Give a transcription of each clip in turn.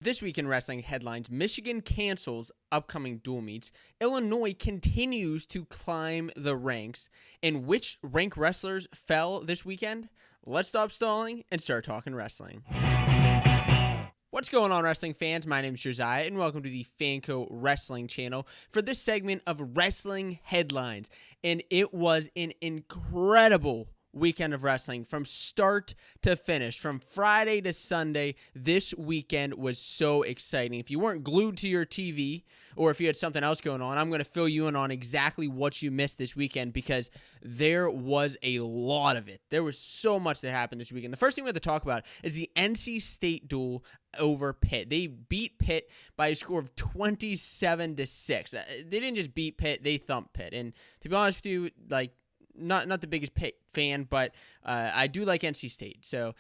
This week in wrestling headlines, Michigan cancels upcoming dual meets, Illinois continues to climb the ranks, and which ranked wrestlers fell this weekend? Let's stop stalling and start talking wrestling. What's going on, wrestling fans? My name is Josiah, and welcome to the Fanco Wrestling channel for this segment of Wrestling Headlines. And it was an incredible weekend of wrestling from start to finish, from Friday to Sunday. This weekend was so exciting. If you weren't glued to your TV or if you had something else going on, I'm going to fill you in on exactly what you missed this weekend because there was a lot of it. There was so much that happened this weekend. The first thing we have to talk about is the NC State duel over Pitt. They beat Pitt by a score of 27-6. They didn't just beat Pitt, they thumped Pitt. And to be honest with you, not the biggest Pitt fan, but I do like NC State. So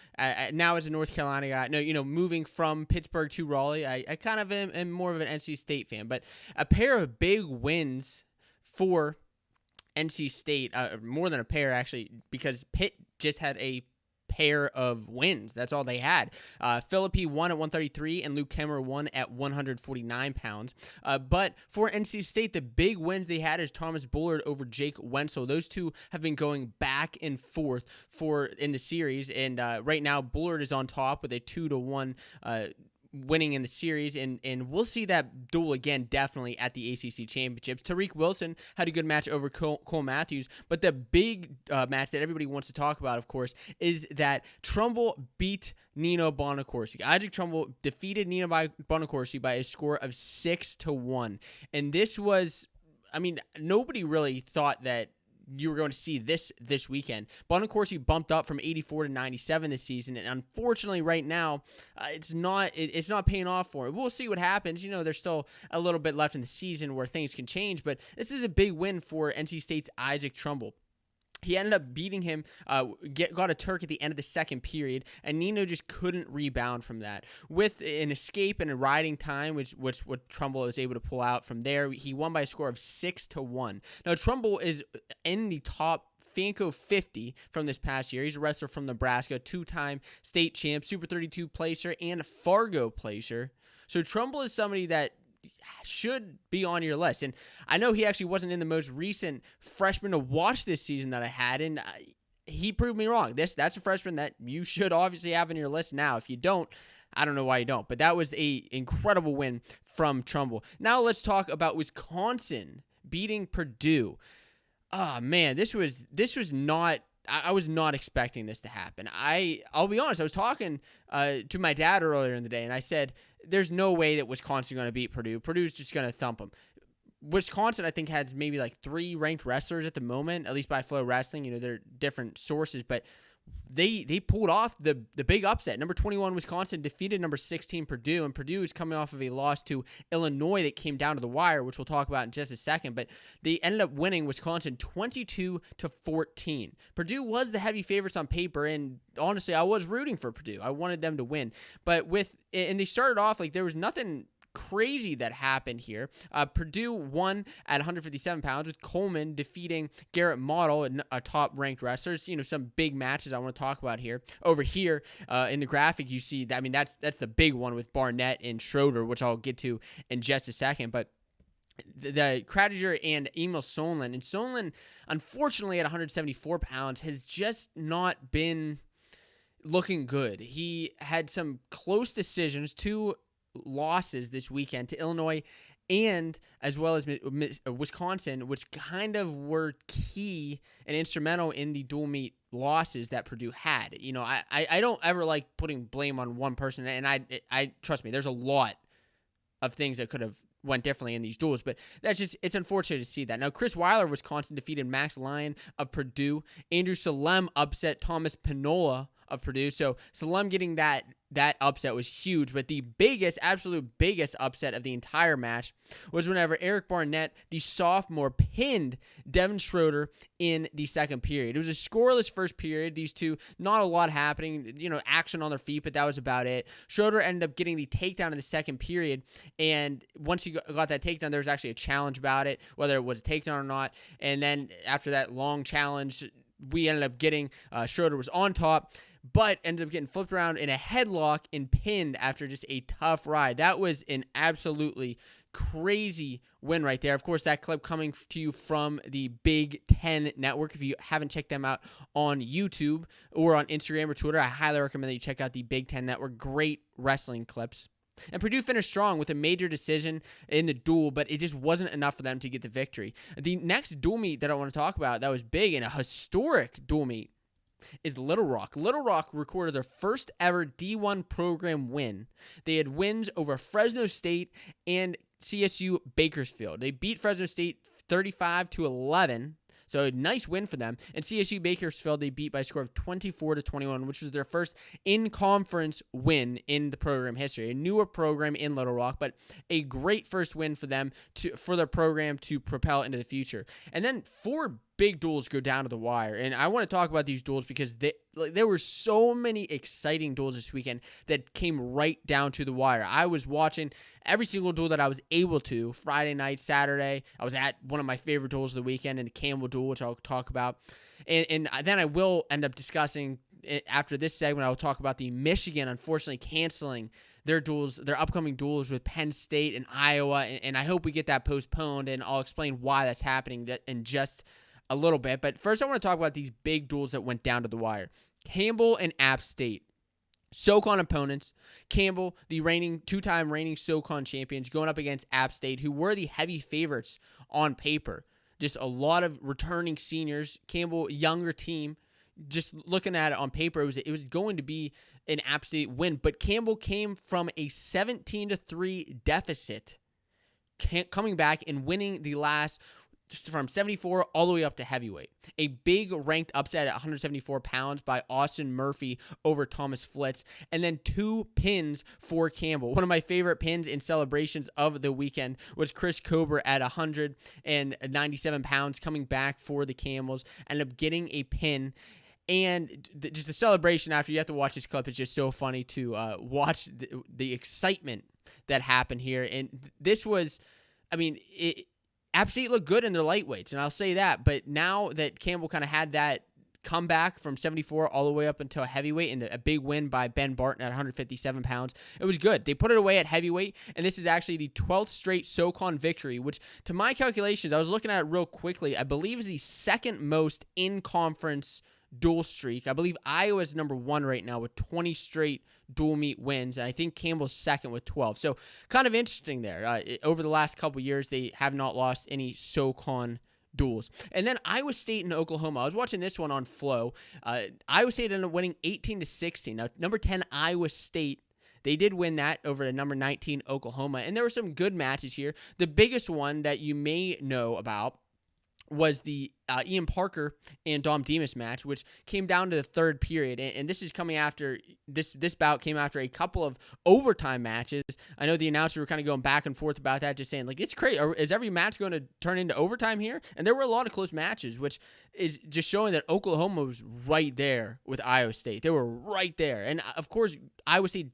now as a North Carolina guy, moving from Pittsburgh to Raleigh, I kind of am more of an NC State fan. But a pair of big wins for NC State, more than a pair actually, because Pitt just had a pair of wins. That's all they had. Philippi won at 133 and Luke Kemmer won at 149 pounds. But for NC State, the big wins they had is Thomas Bullard over Jake Wenzel. Those two have been going back and forth in the series, and right now Bullard is on top with a 2-1 winning in the series, and we'll see that duel again definitely at the ACC Championships. Tariq Wilson had a good match over Cole Matthews, but the big match that everybody wants to talk about, of course, is that Trumbull beat Nino Bonacorsi. Isaac Trumbull defeated Nino Bonacorsi by a score of 6-1, and this was, nobody really thought that you were going to see this weekend. Bonacorsi bumped up from 84 to 97 this season, and unfortunately right now, it's not paying off for him. We'll see what happens. There's still a little bit left in the season where things can change, but this is a big win for NC State's Isaac Trumbull. He ended up beating him, got a Turk at the end of the second period, and Nino just couldn't rebound from that. With an escape and a riding time, which what Trumbull was able to pull out from there, he won by a score of 6-1. Now, Trumbull is in the top Fanco 50 from this past year. He's a wrestler from Nebraska, two-time state champ, Super 32 placer, and Fargo placer. So Trumbull is somebody that should be on your list. And I know he actually wasn't in the most recent freshman to watch this season that I had, and he proved me wrong. That's a freshman that you should obviously have on your list now. If you don't, I don't know why you don't. But that was an incredible win from Trumbull. Now let's talk about Wisconsin beating Purdue. Oh, man, this was not... I was not expecting this to happen. I'll be honest, I was talking to my dad earlier in the day, and I said, there's no way that Wisconsin's going to beat Purdue. Purdue's just going to thump them. Wisconsin, I think, has maybe like 3 ranked wrestlers at the moment, at least by Flow Wrestling. They're different sources, but they pulled off the big upset. Number 21 Wisconsin defeated number 16 Purdue, and Purdue is coming off of a loss to Illinois that came down to the wire, which we'll talk about in just a second. But they ended up winning Wisconsin 22-14. Purdue was the heavy favorites on paper, and honestly, I was rooting for Purdue. I wanted them to win, but they started off like there was nothing crazy that happened here. Purdue won at 157 pounds with Coleman defeating Garrett Model, a top-ranked wrestler. Some big matches I want to talk about here. Over here in the graphic, you see that. That's the big one with Barnett and Schroeder, which I'll get to in just a second. But the Kradiger and Emil Solin, and Solin, unfortunately, at 174 pounds, has just not been looking good. He had some close decisions, 2 losses this weekend to Illinois and as well as Wisconsin, which kind of were key and instrumental in the dual meet losses that Purdue had. I don't ever like putting blame on one person, and I trust me, there's a lot of things that could have went differently in these duels, but it's unfortunate to see that. Now, Chris Weiler of Wisconsin defeated Max Lyon of Purdue. Andrew Salem upset Thomas Pinola of Purdue. So Salem getting that upset was huge, but the absolute biggest upset of the entire match was whenever Eric Barnett, the sophomore, pinned Devin Schroeder in the second period. It was a scoreless first period. These two, not a lot happening, action on their feet, but that was about it. Schroeder ended up getting the takedown in the second period, and once he got that takedown, there was actually a challenge about it, whether it was a takedown or not, and then after that long challenge, we ended up getting Schroeder was on top. but ended up getting flipped around in a headlock and pinned after just a tough ride. That was an absolutely crazy win right there. Of course, that clip coming to you from the Big Ten Network. If you haven't checked them out on YouTube or on Instagram or Twitter, I highly recommend that you check out the Big Ten Network. Great wrestling clips. And Purdue finished strong with a major decision in the duel, but it just wasn't enough for them to get the victory. The next dual meet that I want to talk about that was big and a historic dual meet is Little Rock. Little Rock recorded their first ever D1 program win. They had wins over Fresno State and CSU Bakersfield. They beat Fresno State 35-11. So a nice win for them. And CSU Bakersfield, they beat by a score of 24-21, which was their first in-conference win in the program history. A newer program in Little Rock, but a great first win for them for their program to propel into the future. And then 4 big duels go down to the wire. And I want to talk about these duels because there were so many exciting duels this weekend that came right down to the wire. I was watching every single duel that I was able to. Friday night, Saturday, I was at one of my favorite duels of the weekend in the Campbell duel, which I'll talk about. And then I will end up discussing, after this segment, I will talk about the Michigan unfortunately canceling their duels, their upcoming duels with Penn State and Iowa. And I hope we get that postponed, and I'll explain why that's happening in just a little bit. But first, I want to talk about these big duels that went down to the wire. Campbell and App State. SoCon opponents. Campbell, the two-time reigning SoCon champions, going up against App State, who were the heavy favorites on paper. Just a lot of returning seniors. Campbell, younger team. Just looking at it on paper, it was going to be an App State win. But Campbell came from a 17-3 deficit, coming back and winning the last from 74 all the way up to heavyweight. A big ranked upset at 174 pounds by Austin Murphy over Thomas Flitz. And then 2 pins for Campbell. One of my favorite pins in celebrations of the weekend was Chris Kober at 197 pounds coming back for the Camels. Ended up getting a pin. And just the celebration after, you have to watch this clip. It's just so funny to watch the excitement that happened here. And this was, App State looked good in their lightweights, and I'll say that. But now that Campbell kind of had that comeback from 74 all the way up until heavyweight, and a big win by Ben Barnett at 157 pounds, it was good. They put it away at heavyweight, and this is actually the 12th straight SoCon victory, which, to my calculations, I was looking at it real quickly, I believe is the second most in-conference dual streak. I believe Iowa's number 1 right now with 20 straight dual meet wins, and I think Campbell's second with 12. So kind of interesting there. Over the last couple years, they have not lost any SoCon duels. And then Iowa State and Oklahoma. I was watching this one on Flow. Iowa State ended up winning 18-16. Now, number 10 Iowa State, they did win that over to number 19 Oklahoma, and there were some good matches here. The biggest one that you may know about was the Ian Parker and Dom Demas match, which came down to the third period. And this is coming after, this bout came after a couple of overtime matches. I know the announcers were kind of going back and forth about that, just saying, like, it's crazy. Is every match going to turn into overtime here? And there were a lot of close matches, which is just showing that Oklahoma was right there with Iowa State. They were right there. And, of course, Iowa State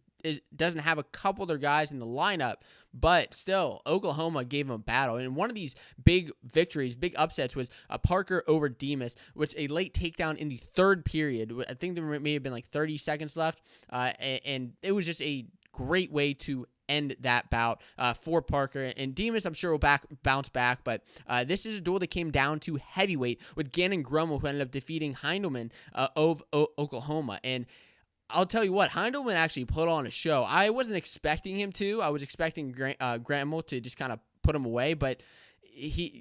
doesn't have a couple of their guys in the lineup, but still, Oklahoma gave them a battle. And one of these big victories, big upsets, was a Parker over Demas, which a late takedown in the third period. I think there may have been like 30 seconds left, and it was just a great way to end that bout for Parker. And Demas, I'm sure, will bounce back, but this is a duel that came down to heavyweight with Gannon Grummel, who ended up defeating Heindelman of Oklahoma. And I'll tell you what, Heindelman actually put on a show. I wasn't expecting him to. I was expecting Grummel to just kind of put him away, but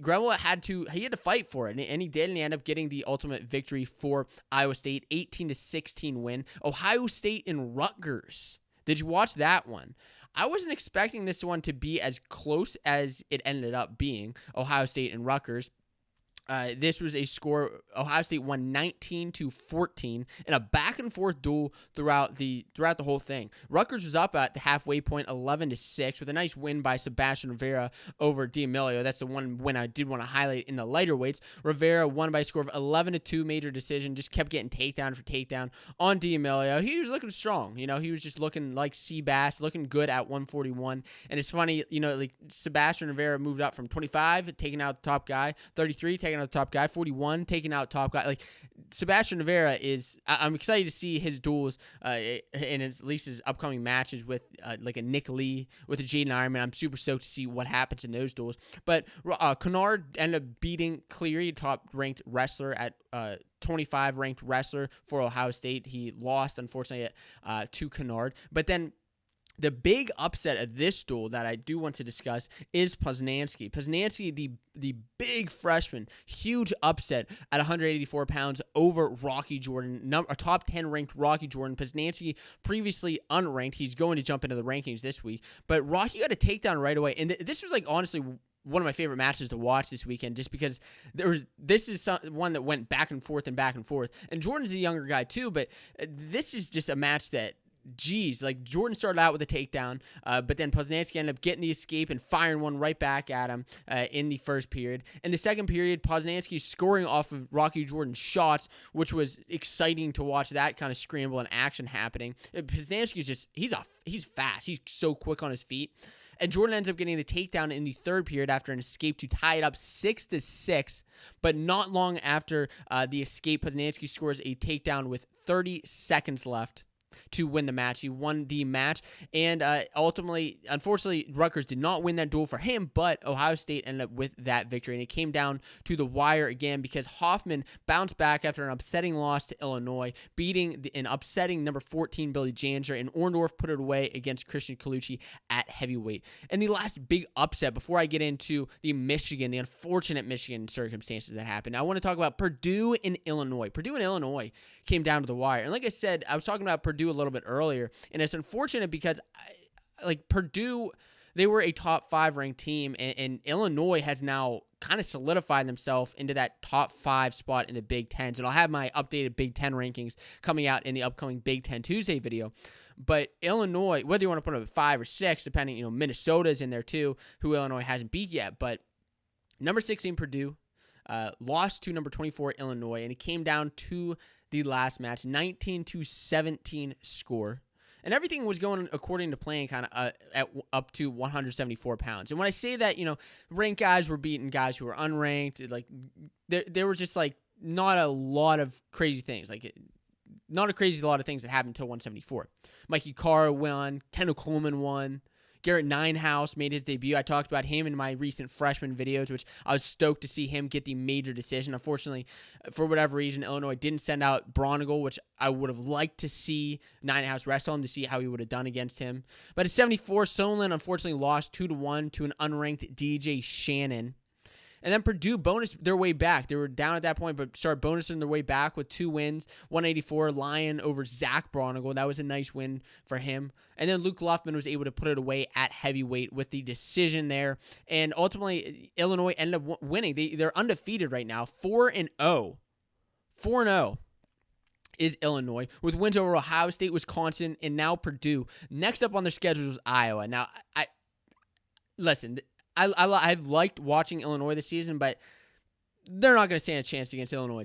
Grummel had to fight for it, and he did, and he ended up getting the ultimate victory for Iowa State, 18-16 win. Ohio State and Rutgers. Did you watch that one? I wasn't expecting this one to be as close as it ended up being, Ohio State and Rutgers. This was a score. Ohio State won 19-14 in a back-and-forth duel throughout the whole thing. Rutgers was up at the halfway point, 11-6, with a nice win by Sebastian Rivera over D'Amelio. That's the one win I did want to highlight in the lighter weights. Rivera won by a score of 11-2, major decision. Just kept getting takedown for takedown on D'Amelio. He was looking strong. He was just looking like Seabass, looking good at 141. And it's funny, like Sebastian Rivera moved up from 25, taking out the top guy, 33, taking taking out the top guy. 41 taking out top guy. Like, Sebastian Rivera is, I'm excited to see his duels and at least his upcoming matches with like a Nick Lee, with a Jaden Ironman. I'm super stoked to see what happens in those duels. But Kennard ended up beating Cleary, top-ranked wrestler at 25 ranked wrestler for Ohio State. He lost, unfortunately, to Kennard. But then the big upset of this duel that I do want to discuss is Poznanski. Poznanski, the big freshman, huge upset at 184 pounds over Rocky Jordan, a top 10 ranked Rocky Jordan. Poznanski, previously unranked. He's going to jump into the rankings this week. But Rocky got a takedown right away. And this was, like, honestly, one of my favorite matches to watch this weekend, just because this is one that went back and forth. And Jordan's a younger guy too, but this is just a match that, geez, like, Jordan started out with a takedown, but then Poznanski ended up getting the escape and firing one right back at him in the first period. In the second period, Poznanski scoring off of Rocky Jordan's shots, which was exciting to watch that kind of scramble and action happening. Poznanski's just, he's fast. He's so quick on his feet. And Jordan ends up getting the takedown in the third period after an escape to tie it up 6-6. But not long after the escape, Poznanski scores a takedown with 30 seconds left to win the match. He won the match, and ultimately, unfortunately, Rutgers did not win that duel for him, but Ohio State ended up with that victory, and it came down to the wire again because Hoffman bounced back after an upsetting loss to Illinois, beating and upsetting number 14 Billy Janger, and Orndorff put it away against Christian Colucci at heavyweight. And the last big upset, before I get into the unfortunate Michigan circumstances that happened, I want to talk about Purdue and Illinois. Purdue and Illinois came down to the wire. And like I said, I was talking about Purdue a little bit earlier, and it's unfortunate because Purdue, they were a top 5 ranked team, and Illinois has now kind of solidified themselves into that top 5 spot in the Big Ten. And I'll have my updated Big Ten rankings coming out in the upcoming Big Ten Tuesday video. But Illinois, whether you want to put them at 5 or 6, depending, Minnesota's in there too, who Illinois hasn't beat yet. But number 16 Purdue lost to number 24 Illinois, and it came down to the last match, 19-17 score. And everything was going according to plan, kind of at up to 174 pounds. And when I say that, ranked guys were beating guys who were unranked. Like, there were just, like, not a lot of crazy things. Like, not a crazy lot of things that happened until 174. Mikey Carr won. Kendall Coleman won. Garrett Ninehouse made his debut. I talked about him in my recent freshman videos, which I was stoked to see him get the major decision. Unfortunately, for whatever reason, Illinois didn't send out Bronigal, which I would have liked to see Ninehouse wrestle him to see how he would have done against him. But at 74, Solon unfortunately lost 2-1 to an unranked DJ Shannon. And then Purdue bonused their way back. They were down at that point, but started bonusing their way back with 2 wins. 184 Lion over Zach Bronigal. That was a nice win for him. And then Luke Luffman was able to put it away at heavyweight with the decision there. And ultimately, Illinois ended up winning. They're undefeated right now, 4-0. 4-0 is Illinois, with wins over Ohio State, Wisconsin, and now Purdue. Next up on their schedule is Iowa. Now, listen, I've liked watching Illinois this season, but they're not going to stand a chance against Illinois.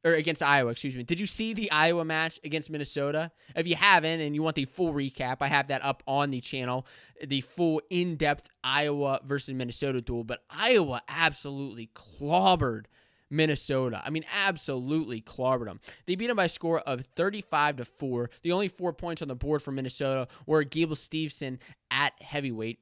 Against Iowa, excuse me. Did you see the Iowa match against Minnesota? If you haven't and you want the full recap, I have that up on the channel, the full in-depth Iowa versus Minnesota duel. But Iowa absolutely clobbered Minnesota. I mean, absolutely clobbered them. They beat them by a score of 35-4. The only 4 points on the board for Minnesota were Gable Steveson at heavyweight,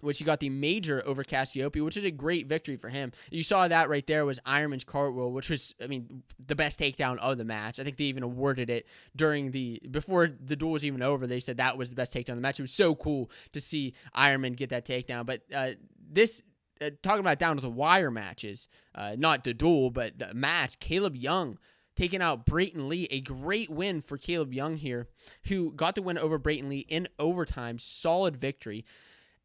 which he got the major over Cassiope, which is a great victory for him. You saw that right there was Ironman's cartwheel, which was, the best takedown of the match. I think they even awarded it before the duel was even over. They said that was the best takedown of the match. It was so cool to see Ironman get that takedown. But talking about down to the wire matches, not the duel, but the match, Caleb Young taking out Brayton Lee. A great win for Caleb Young here, who got the win over Brayton Lee in overtime. Solid victory.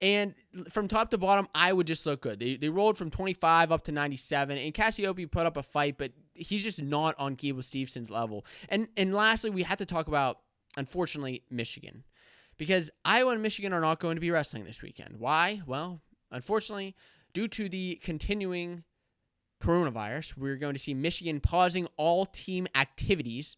And from top to bottom, Iowa just looked good. They rolled from 25 up to 97, and Cassiope put up a fight, but he's just not on Gable Stevenson's level. And lastly, we have to talk about, unfortunately, Michigan, because Iowa and Michigan are not going to be wrestling this weekend. Why? Well, unfortunately, due to the continuing coronavirus, we're going to see Michigan pausing all team activities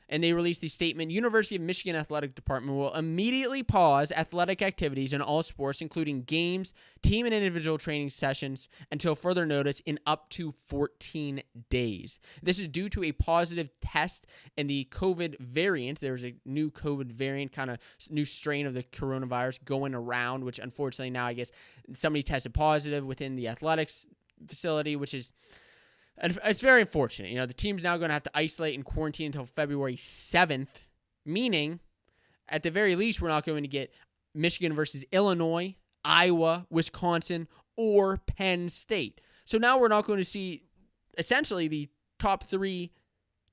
And they released the statement, University of Michigan Athletic Department will immediately pause athletic activities in all sports, including games, team and individual training sessions, until further notice in up to 14 days. This is due to a positive test in the COVID variant. There's a new COVID variant, kind of new strain of the coronavirus going around, which unfortunately now I guess somebody tested positive within the athletics facility, which is... And it's very unfortunate. The team's now going to have to isolate and quarantine until February 7th, meaning, at the very least, we're not going to get Michigan versus Illinois, Iowa, Wisconsin, or Penn State. So now we're not going to see, essentially, the top 3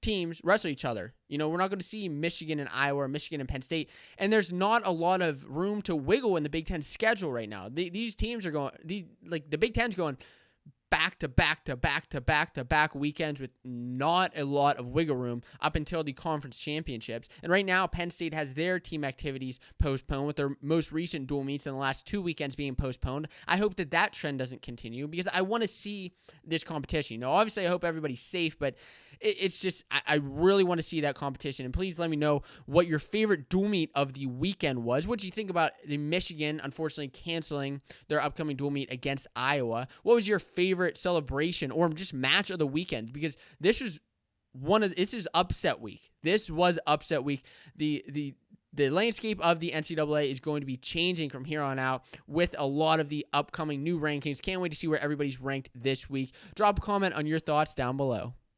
teams wrestle each other. We're not going to see Michigan and Iowa or Michigan and Penn State. And there's not a lot of room to wiggle in the Big Ten schedule right now. These teams are going, the Big Ten's going back to back to back to back to back weekends with not a lot of wiggle room up until the conference championships. And right now, Penn State has their team activities postponed, with their most recent dual meets in the last 2 weekends being postponed. I hope that trend doesn't continue, because I want to see this competition. Obviously, I hope everybody's safe, but it's just, I really want to see that competition. And please let me know what your favorite dual meet of the weekend was. What do you think about the Michigan, unfortunately, canceling their upcoming dual meet against Iowa? What was your favorite celebration or just match of the weekend? Because this is upset week. This was upset week. The landscape of the NCAA is going to be changing from here on out with a lot of the upcoming new rankings. Can't wait to see where everybody's ranked this week. Drop a comment on your thoughts down below.